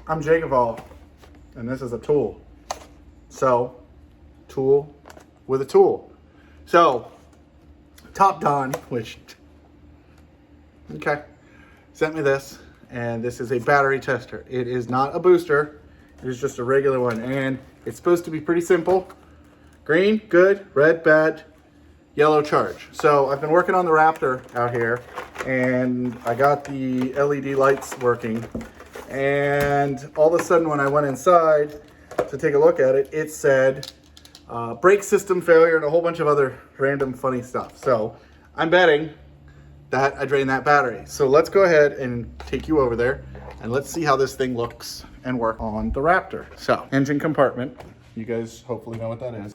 I'm Jacob, and this is a tool. So, tool with a tool. So, TOPDON, sent me this, and this is a battery tester. It is not a booster, it is just a regular one, and it's supposed to be pretty simple. Green, good, red, bad, yellow, charge. So I've been working on the Raptor out here, and I got the LED lights working, and all of a sudden when I went inside to take a look at it, it said brake system failure and a whole bunch of other random funny stuff. So I'm betting that I drained that battery. So let's go ahead and take you over there and let's see how this thing looks and work on the Raptor. So, engine compartment. You guys hopefully know what that is.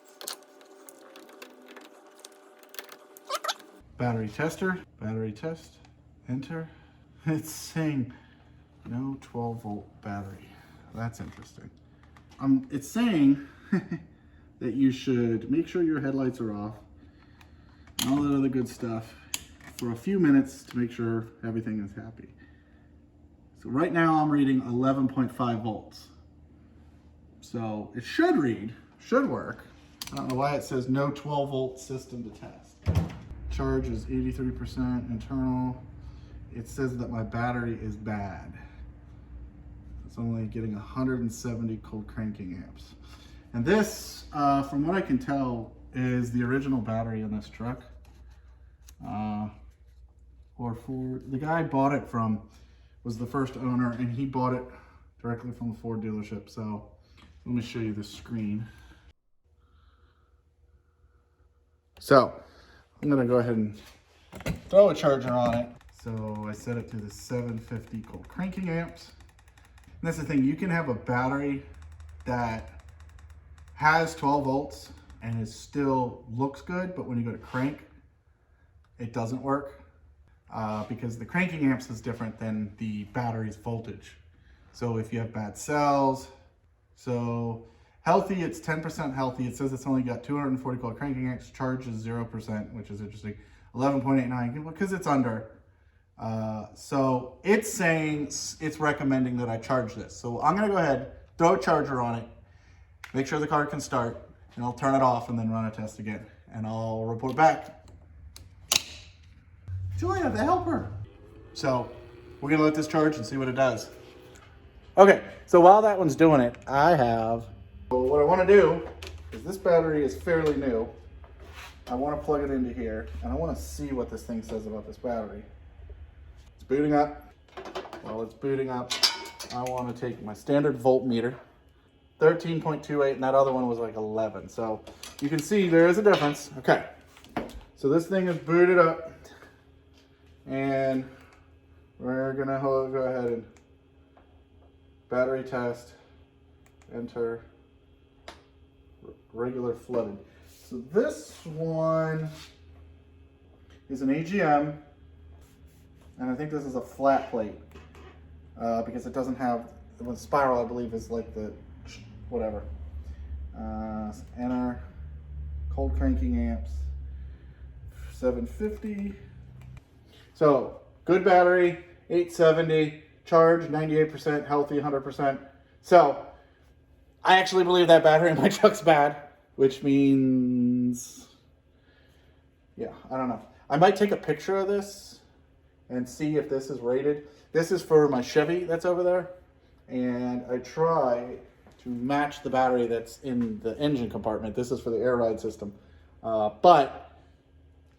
Battery tester, battery test, enter. It's saying no 12 volt battery. That's interesting. It's saying that you should make sure your headlights are off and all that other good stuff for a few minutes to make sure everything is happy. So right now I'm reading 11.5 volts. So it should work. I don't know why it says no 12 volt system to test. Charge is 83% internal. It says that my battery is bad. It's only getting 170 cold cranking amps. And this, from what I can tell, is the original battery in this truck. Or for the guy I bought it from was the first owner, and he bought it directly from the Ford dealership. So let me show you the screen. So I'm gonna go ahead and throw a charger on it. So I set it to the 750 cold cranking amps. And that's the thing, you can have a battery that has 12 volts and it still looks good, but when you go to crank, it doesn't work. Because the cranking amps is different than the battery's voltage. So if you have bad cells, so healthy, it's 10% healthy. It says it's only got 240 cold cranking amps. Charge is 0%, which is interesting. 11.89 because it's under. So it's saying it's recommending that I charge this. So I'm gonna go ahead, throw a charger on it, make sure the car can start, and I'll turn it off and then run a test again. And I'll report back. Julia, the helper. So we're gonna let this charge and see what it does. Okay, so while that one's doing it, what I wanna do is this battery is fairly new. I wanna plug it into here and I wanna see what this thing says about this battery. It's booting up. While it's booting up, I wanna take my standard voltmeter, 13.28, and that other one was like 11. So you can see there is a difference. Okay, so this thing is booted up. And we're gonna go ahead and battery test, enter, regular flooded. So this one is an AGM, and I think this is a flat plate because it doesn't have, the spiral I believe is like the, whatever. Enter, cold cranking amps, 750. So, good battery, 870, charge, 98%, healthy, 100%. So, I actually believe that battery in my truck's bad, which means, yeah, I don't know. I might take a picture of this and see if this is rated. This is for my Chevy that's over there, and I try to match the battery that's in the engine compartment. This is for the air ride system, but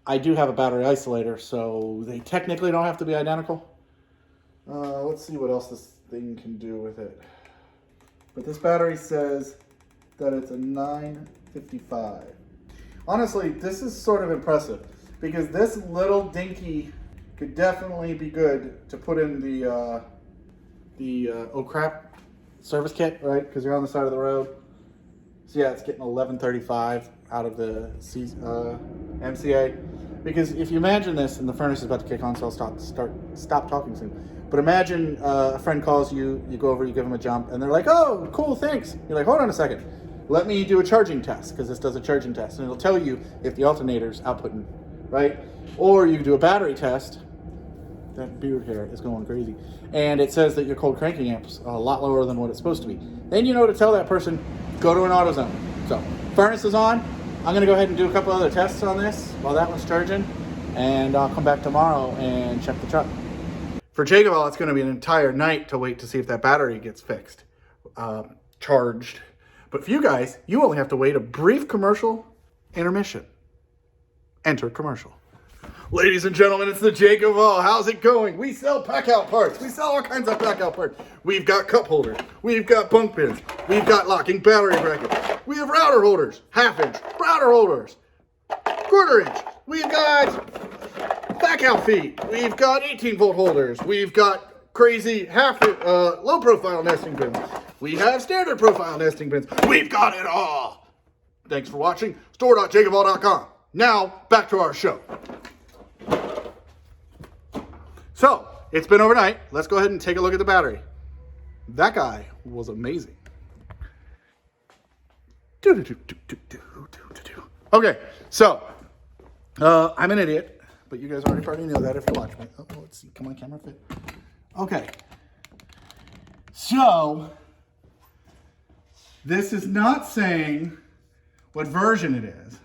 I do have a battery isolator, so they technically don't have to be identical. Let's see what else this thing can do with it. But this battery says that it's a 955. Honestly, this is sort of impressive because this little dinky could definitely be good to put in the oh crap service kit, right? Because you're on the side of the road. So yeah, it's getting 1135 out of the MCA. Because if you imagine this, and the furnace is about to kick on, so I'll stop talking soon. But imagine a friend calls you, you go over, you give them a jump, and they're like, oh, cool, thanks. You're like, hold on a second. Let me do a charging test, because this does a charging test. And it'll tell you if the alternator's outputting, right? Or you can do a battery test. that beard hair is going crazy. And it says that your cold cranking amp's a lot lower than what it's supposed to be. Then you know to tell that person, go to an AutoZone. So, furnace is on. I'm gonna go ahead and do a couple other tests on this while that one's charging. And I'll come back tomorrow and check the truck. For Jacob, it's gonna be an entire night to wait to see if that battery gets fixed, charged. But for you guys, you only have to wait a brief commercial intermission. Enter commercial. Ladies and gentlemen, it's the Jacob. How's it going? We sell pack-out parts. We sell all kinds of pack-out parts. We've got cup holders. We've got bunk pins. We've got locking battery brackets. We have router holders, half-inch router holders, quarter-inch. We've got back-out feet. We've got 18-volt holders. We've got crazy low-profile nesting pins. We have standard profile nesting pins. We've got it all. Thanks for watching. Store.jacoball.com. Now, back to our show. So, it's been overnight. Let's go ahead and take a look at the battery. That guy was amazing. Okay, so, I'm an idiot, but you guys already know that if you watch me. Oh, let's see. Come on, camera fit. Okay. So, this is not saying what version it is.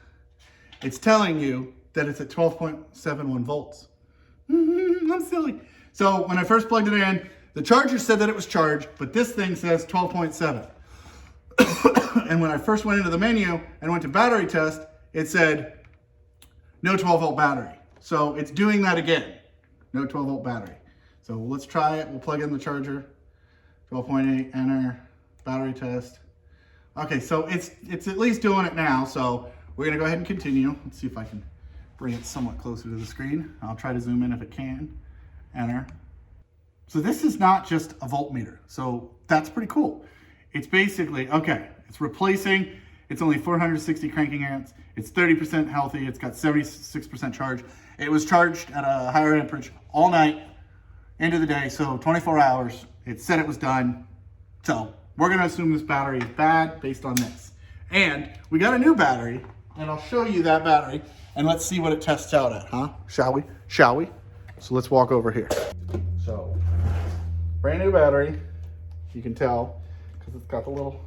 It's telling you that it's at 12.71 volts. I'm silly. So when I first plugged it in, the charger said that it was charged, but this thing says 12.7. And when I first went into the menu and went to battery test, it said no 12 volt battery. So it's doing that again. No 12 volt battery. So let's try it. We'll plug in the charger. 12.8, enter, battery test. Okay, so it's at least doing it now. So we're gonna go ahead and continue. Let's see if I can bring it somewhat closer to the screen. I'll try to zoom in if it can. Enter. So this is not just a voltmeter. So that's pretty cool. It's basically, okay, it's replacing, it's only 460 cranking amps. It's 30% healthy. It's got 76% charge. It was charged at a higher amperage all night, end of the day. So 24 hours. It said it was done. So we're gonna assume this battery is bad based on this. And we got a new battery, and I'll show you that battery. And let's see what it tests out at, huh? Shall we? Shall we? So let's walk over here. So, brand new battery. You can tell, because it's got the little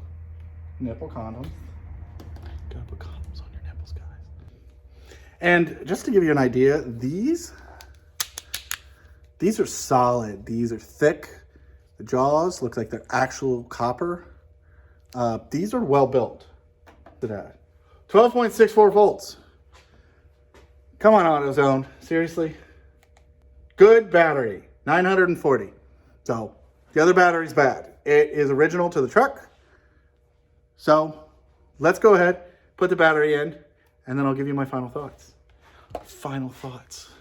nipple condoms. Gotta put condoms on your nipples, guys. And just to give you an idea, these are solid. These are thick. The jaws look like they're actual copper. These are well built. Look at that. 12.64 volts. Come on, AutoZone. Seriously? Good battery. 940. So, the other battery's bad. It is original to the truck. So, let's go ahead, put the battery in, and then I'll give you my final thoughts. Final thoughts.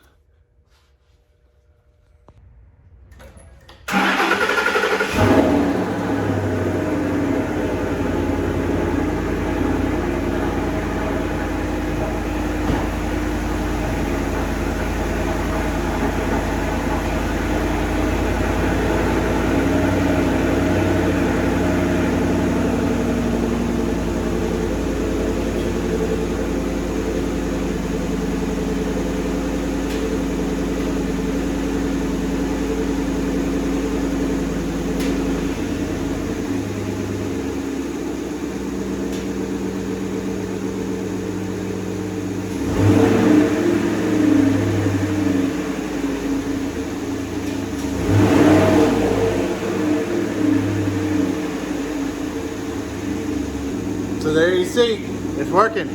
So there you see, it's working.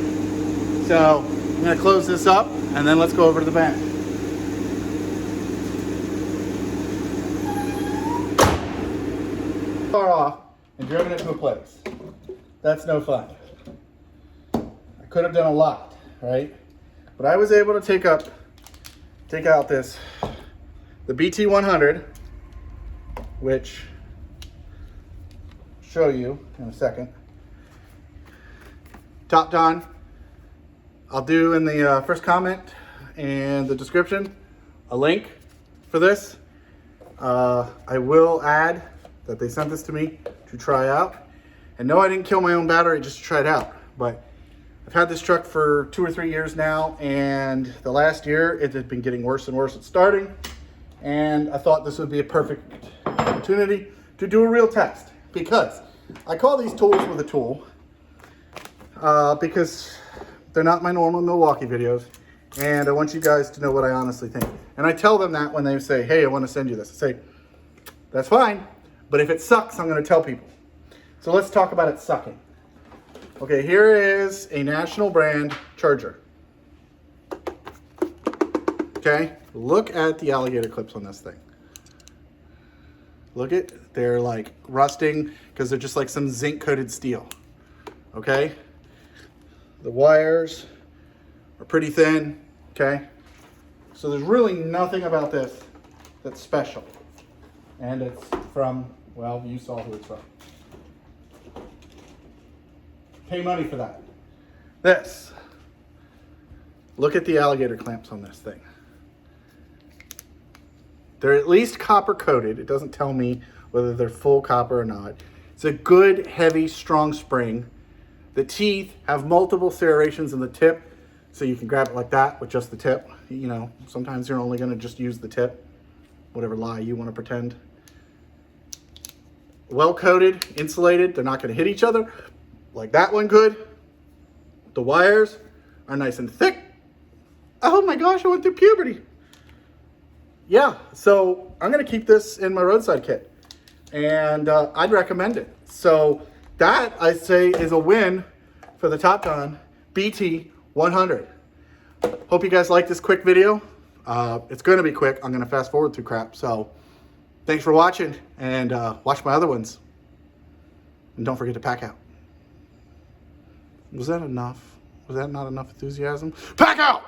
So I'm gonna close this up and then let's go over to the back. Far off and driven it to a place. That's no fun. I could have done a lot, right? But I was able to take out the BT100, which I'll show you in a second. TOPDON. I'll do in the first comment and the description a link for this. I will add that they sent this to me to try out. And no, I didn't kill my own battery just to try it out. But I've had this truck for 2 or 3 years now, and the last year it had been getting worse and worse at starting. And I thought this would be a perfect opportunity to do a real test, because I call these tools with a tool because they're not my normal Milwaukee videos, and I want you guys to know what I honestly think. And I tell them that when they say, hey, I want to send you this. I say, that's fine, but if it sucks, I'm going to tell people. So let's talk about it sucking. Okay, here is a national brand charger. Okay, look at the alligator clips on this thing. Look at, they're like rusting because they're just like some zinc coated steel. Okay, the wires are pretty thin. Okay, so there's really nothing about this that's special. And it's from, well, you saw who it's from. Pay money for that. This, look at the alligator clamps on this thing. They're at least copper coated. It doesn't tell me whether they're full copper or not. It's a good, heavy, strong spring. The teeth have multiple serrations in the tip, so you can grab it like that with just the tip. You know, sometimes you're only gonna just use the tip, whatever lie you wanna pretend. Well coated, insulated, they're not gonna hit each other like that one could. The wires are nice and thick. Oh my gosh, I went through puberty. Yeah, so I'm gonna keep this in my Roadside kit, and I'd recommend it. So that, I say, is a win for the TOPDON BT100. Hope you guys like this quick video. It's gonna be quick. I'm gonna fast forward through crap. So thanks for watching, and watch my other ones. And don't forget to pack out. Was that enough? Was that not enough enthusiasm? Pack out!